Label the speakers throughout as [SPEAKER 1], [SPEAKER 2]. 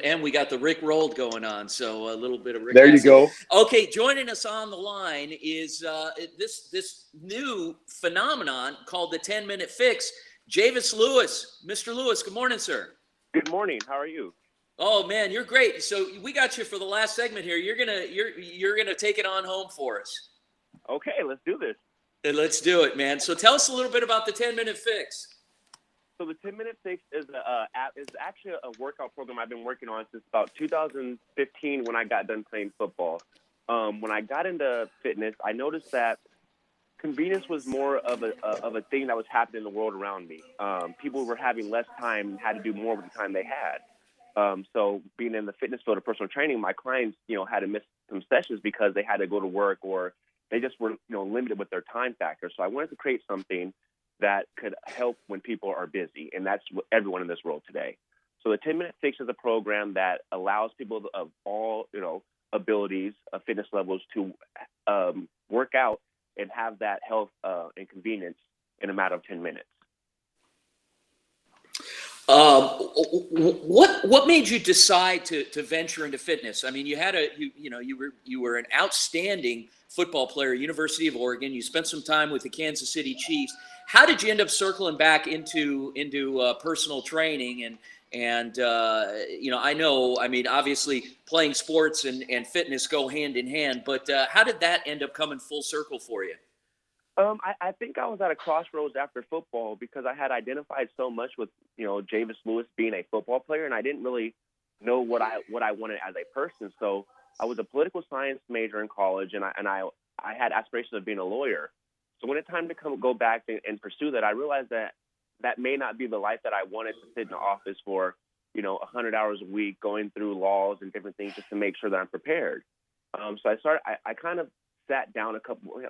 [SPEAKER 1] and we got the Rick rolled going on, so a little bit of Rick.
[SPEAKER 2] There you go.
[SPEAKER 1] Okay, joining us on the line is this new phenomenon called the 10-minute fix. Javes Lewis, Mr. Lewis. Good morning, sir.
[SPEAKER 3] Good morning. How are you?
[SPEAKER 1] Oh man, you're great. So we got you for the last segment here. You're gonna take it on home for us.
[SPEAKER 3] Okay, let's do this.
[SPEAKER 1] Let's do it, man. So tell us a little bit about the 10-minute fix.
[SPEAKER 3] So the 10-minute fix is actually a workout program I've been working on since about 2015 when I got done playing football. When I got into fitness, I noticed that convenience was more of a thing that was happening in the world around me. People were having less time and had to do more with the time they had. So being in the fitness field of personal training, my clients, had to miss some sessions because they had to go to work or they just were, limited with their time factor. So I wanted to create something that could help when people are busy, and that's everyone in this world today. So the 10-minute fix is a program that allows people of all, abilities, fitness levels to work out and have that health and convenience in a matter of 10 minutes.
[SPEAKER 1] What made you decide to venture into fitness? I mean, you were an outstanding football player, University of Oregon. You spent some time with the Kansas City Chiefs. How did you end up circling back into personal training? And I mean, obviously playing sports and fitness go hand in hand, but how did that end up coming full circle for you?
[SPEAKER 3] I think I was at a crossroads after football because I had identified so much with, Javes Lewis being a football player, and I didn't really know what I wanted as a person. So I was a political science major in college, and I had aspirations of being a lawyer. So when it's time to go back and pursue that, I realized that may not be the life that I wanted to sit in the office for, 100 hours a week, going through laws and different things just to make sure that I'm prepared. So I kind of sat down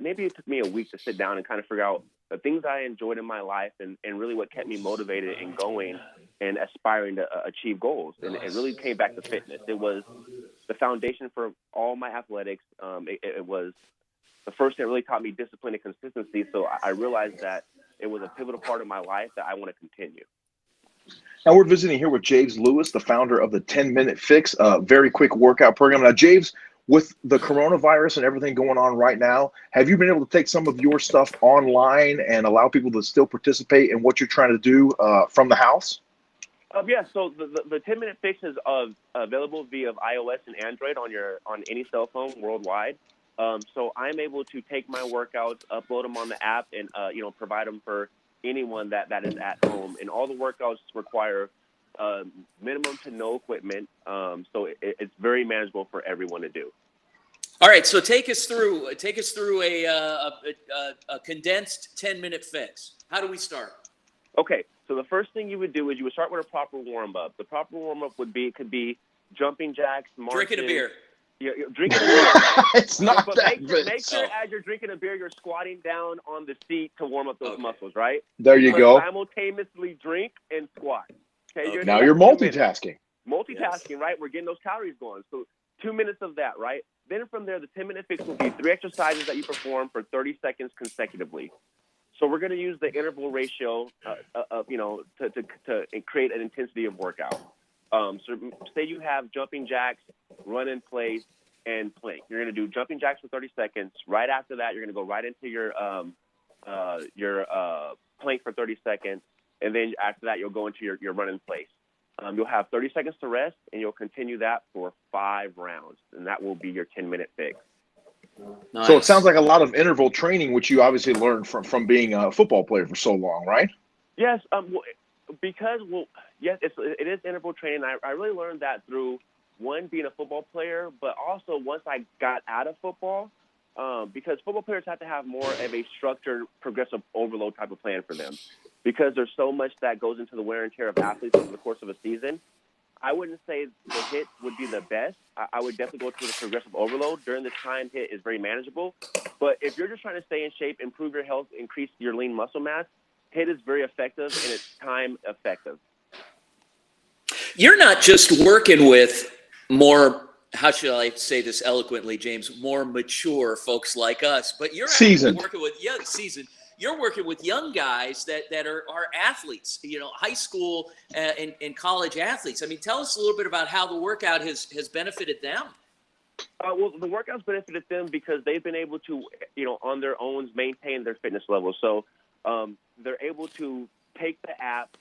[SPEAKER 3] maybe it took me a week to sit down and kind of figure out the things I enjoyed in my life and really what kept me motivated and going and aspiring to achieve goals. And it really came back to fitness. It was the foundation for all my athletics. It was the first thing that really taught me discipline and consistency. So I realized that it was a pivotal part of my life that I want to continue.
[SPEAKER 2] Now we're visiting here with Javes Lewis, the founder of the 10-minute fix, a very quick workout program. Now, Javes, with the coronavirus and everything going on right now, have you been able to take some of your stuff online and allow people to still participate in what you're trying to do from the house?
[SPEAKER 3] Yeah, so the 10-minute fix is available via iOS and Android on any cell phone worldwide. So I'm able to take my workouts, upload them on the app, and provide them for anyone that is at home. And all the workouts require minimum to no equipment, so it's very manageable for everyone to do.
[SPEAKER 1] All right, so take us through a condensed 10-minute fix. How do we start?
[SPEAKER 3] Okay, so the first thing you would do is you would start with a proper warm-up. The proper warm-up could be jumping jacks, marches.
[SPEAKER 1] Drinking a beer.
[SPEAKER 3] Yeah, drinking a beer.
[SPEAKER 2] It's not
[SPEAKER 3] but
[SPEAKER 2] that
[SPEAKER 3] make sure as you're drinking a beer, you're squatting down on the seat to warm up those muscles, right?
[SPEAKER 2] There you go.
[SPEAKER 3] Simultaneously drink and squat. Okay.
[SPEAKER 2] Now you're multitasking.
[SPEAKER 3] Multitasking, yes. Right? We're getting those calories going. So 2 minutes of that, right? Then from there, the 10-minute fix will be 3 exercises that you perform for 30 seconds consecutively. So we're going to use the interval ratio to create an intensity of workout. So say you have jumping jacks, run in place, and plank. You're going to do jumping jacks for 30 seconds. Right after that, you're going to go right into your plank for 30 seconds. And then after that, you'll go into your run in place. You'll have 30 seconds to rest, and you'll continue that for 5 rounds. And that will be your 10-minute fix.
[SPEAKER 2] Nice. So it sounds like a lot of interval training, which you obviously learned from being a football player for so long, right?
[SPEAKER 3] Yes. Yes, it is interval training. I really learned that through, one, being a football player, but also once I got out of football, because football players have to have more of a structured, progressive overload type of plan for them, because there's so much that goes into the wear and tear of athletes over the course of a season. I wouldn't say the HIIT would be the best. I would definitely go to the progressive overload. During this time, HIIT is very manageable. But if you're just trying to stay in shape, improve your health, increase your lean muscle mass, HIIT is very effective and it's time effective.
[SPEAKER 1] You're not just working with more, how should I say this eloquently, James, more mature folks like us, but you're
[SPEAKER 2] seasoned.
[SPEAKER 1] Working with seasoned. you're working with young guys that are athletes, high school and college athletes. I mean, tell us a little bit about how the workout has benefited them.
[SPEAKER 3] Well, the workouts benefited them because they've been able to, on their own, maintain their fitness level. So they're able to take the app,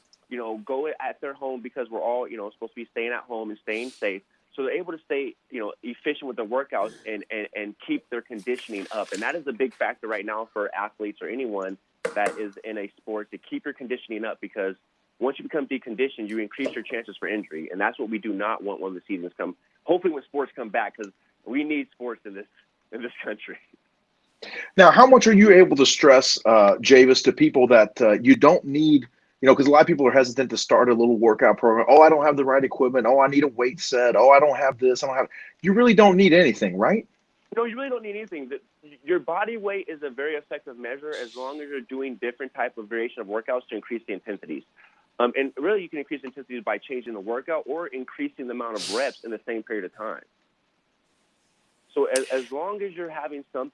[SPEAKER 3] go at their home because we're all, supposed to be staying at home and staying safe. So they're able to stay, efficient with their workouts and keep their conditioning up. And that is the big factor right now for athletes or anyone that is in a sport, to keep your conditioning up, because once you become deconditioned, you increase your chances for injury. And that's what we do not want when the seasons come. Hopefully when sports come back, because we need sports in this country.
[SPEAKER 2] Now, how much are you able to stress, Javes, to people that you don't need, because a lot of people are hesitant to start a little workout program. Oh, I don't have the right equipment. Oh, I need a weight set. Oh, I don't have this. I don't have. You really don't need anything, right?
[SPEAKER 3] No, you really don't need anything. Your body weight is a very effective measure as long as you're doing different type of variation of workouts to increase the intensities. And really, you can increase intensities by changing the workout or increasing the amount of reps in the same period of time. So as long as you're having some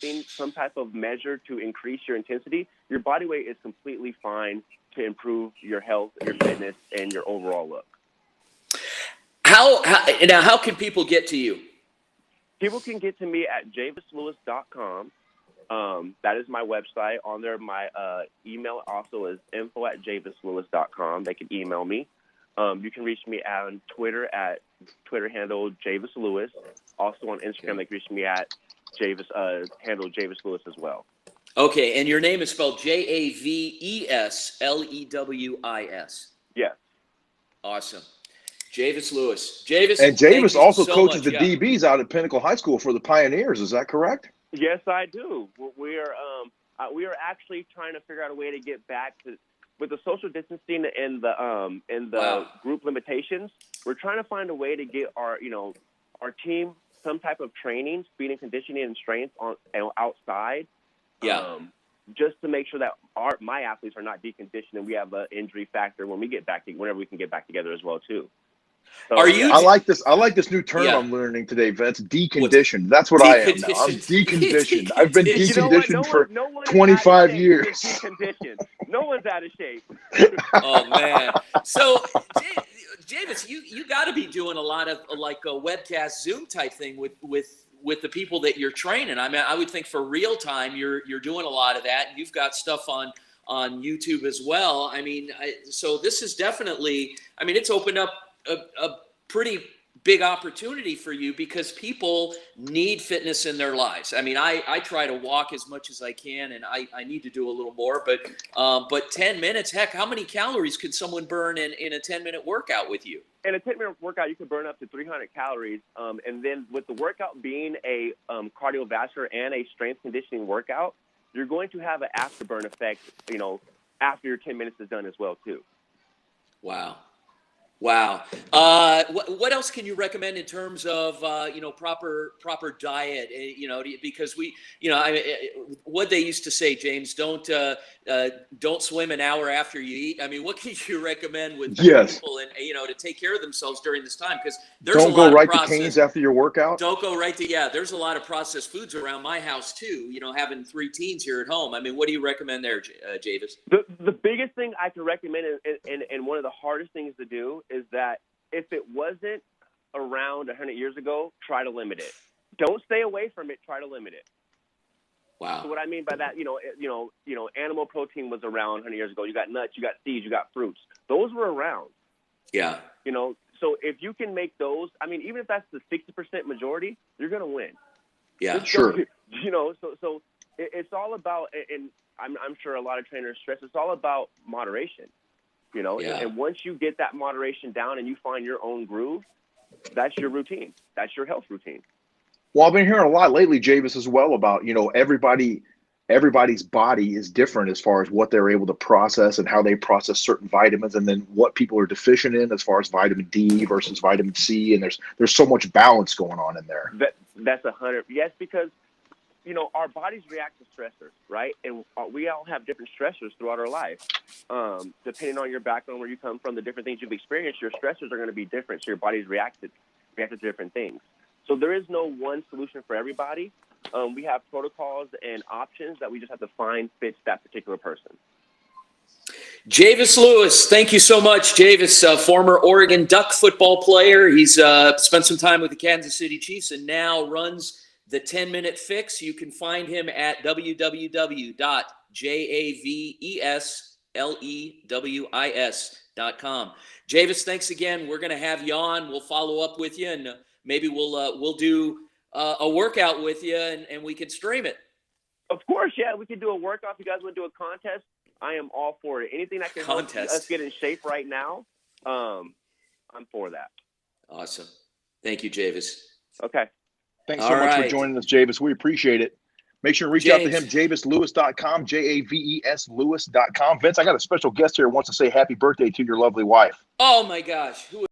[SPEAKER 3] type of measure to increase your intensity, your body weight is completely fine to improve your health, your fitness, and your overall look.
[SPEAKER 1] How can people get to you?
[SPEAKER 3] People can get to me at javeslewis.com. That is my website. On there, my email also is info@javeslewis.com. They can email me. You can reach me on Twitter at Twitter handle Javes Lewis. Also on Instagram, they can reach me at Javes handle Javes Lewis as well.
[SPEAKER 1] Okay, and your name is spelled Javesleewis.
[SPEAKER 3] Yes.
[SPEAKER 1] Awesome. Javes Lewis. Javes,
[SPEAKER 2] And
[SPEAKER 1] thank
[SPEAKER 2] Javes
[SPEAKER 1] you
[SPEAKER 2] also
[SPEAKER 1] so
[SPEAKER 2] coaches
[SPEAKER 1] much.
[SPEAKER 2] the DBs out at Pinnacle High School for the Pioneers. Is that correct?
[SPEAKER 3] Yes, I do. We are actually trying to figure out a way to get back to, with the social distancing and the group limitations. We're trying to find a way to get our team some type of training, speed and conditioning and strength outside.
[SPEAKER 1] Yeah.
[SPEAKER 3] Just to make sure that my athletes are not deconditioned and we have an injury factor when we get back whenever we can get back together as well too. So,
[SPEAKER 1] Are you?
[SPEAKER 2] I like this. I like this new term
[SPEAKER 1] Yeah.
[SPEAKER 2] I'm learning today, Vince. Deconditioned. That's what I am now. I'm deconditioned. I've been
[SPEAKER 1] Deconditioned.
[SPEAKER 3] You know what?
[SPEAKER 2] deconditioned for
[SPEAKER 3] No one is
[SPEAKER 2] 25
[SPEAKER 3] out of shape
[SPEAKER 2] years.
[SPEAKER 3] who is deconditioned. No one's out of shape.
[SPEAKER 1] Oh man! So, Javes, you got to be doing a lot of like a webcast Zoom type thing with the people that you're training. I mean, I would think for real time you're doing a lot of that. You've got stuff on YouTube as well. I mean, so this is definitely. I mean, it's opened up a pretty big opportunity for you because people need fitness in their lives. I mean, I try to walk as much as I can, and I need to do a little more, but 10 minutes, heck, how many calories could someone burn in a 10-minute workout with you?
[SPEAKER 3] In a 10-minute workout, you can burn up to 300 calories. And then with the workout being a cardiovascular and a strength conditioning workout, you're going to have an afterburn effect, after your 10 minutes is done as well, too.
[SPEAKER 1] Wow. What else can you recommend in terms of proper diet? Because what they used to say, James, don't swim an hour after you eat. I mean, what can you recommend with people and to take care of themselves during this time? Because there's
[SPEAKER 2] Don't
[SPEAKER 1] a
[SPEAKER 2] go
[SPEAKER 1] lot of
[SPEAKER 2] right to
[SPEAKER 1] processed.
[SPEAKER 2] Cane's after your workout.
[SPEAKER 1] Don't go right to There's a lot of processed foods around my house too. Having 3 teens here at home. I mean, what do you recommend there, Javes?
[SPEAKER 3] The biggest thing I can recommend, and one of the hardest things to do, is that if it wasn't around 100 years ago, try to limit it. Don't stay away from it. Try to limit it.
[SPEAKER 1] Wow.
[SPEAKER 3] So what I mean by that, animal protein was around 100 years ago. You got nuts, you got seeds, you got fruits. Those were around.
[SPEAKER 1] Yeah.
[SPEAKER 3] So if you can make those, I mean, even if that's the 60% majority, you're going to win.
[SPEAKER 2] Yeah, sure.
[SPEAKER 3] So it's all about, and I'm sure a lot of trainers stress, it's all about moderation. And once you get that moderation down and you find your own groove, that's your routine. That's your health routine.
[SPEAKER 2] Well, I've been hearing a lot lately, Javes, as well about, everybody's body is different as far as what they're able to process and how they process certain vitamins, and then what people are deficient in as far as vitamin D versus vitamin C. And there's so much balance going on in there.
[SPEAKER 3] That's 100. Yes, because our bodies react to stressors, right? And we all have different stressors throughout our life. Depending on your background, where you come from, the different things you've experienced, your stressors are going to be different. So your body's reacted to different things. So there is no one solution for everybody. we have protocols and options that we just have to find fits that particular person.
[SPEAKER 1] Javes Lewis, thank you so much. Javes, former Oregon Duck football player. He's spent some time with the Kansas City Chiefs and now runs the 10-Minute Fix. You can find him at www.javesleWis.com. Javes, thanks again. We're going to have you on. We'll follow up with you, and maybe we'll do a workout with you, and we can stream it.
[SPEAKER 3] Of course, yeah, we can do a workout. If you guys want to do a contest, I am all for it. Anything that can help us get in shape right now, I'm for that.
[SPEAKER 1] Awesome. Thank you, Javes.
[SPEAKER 3] Okay.
[SPEAKER 2] Thanks so much for joining us, Javes. We appreciate it. Make sure to reach out to him, JavesLewis.com, Javes Lewis.com. Vince, I got a special guest here who wants to say happy birthday to your lovely wife.
[SPEAKER 1] Oh, my gosh. Who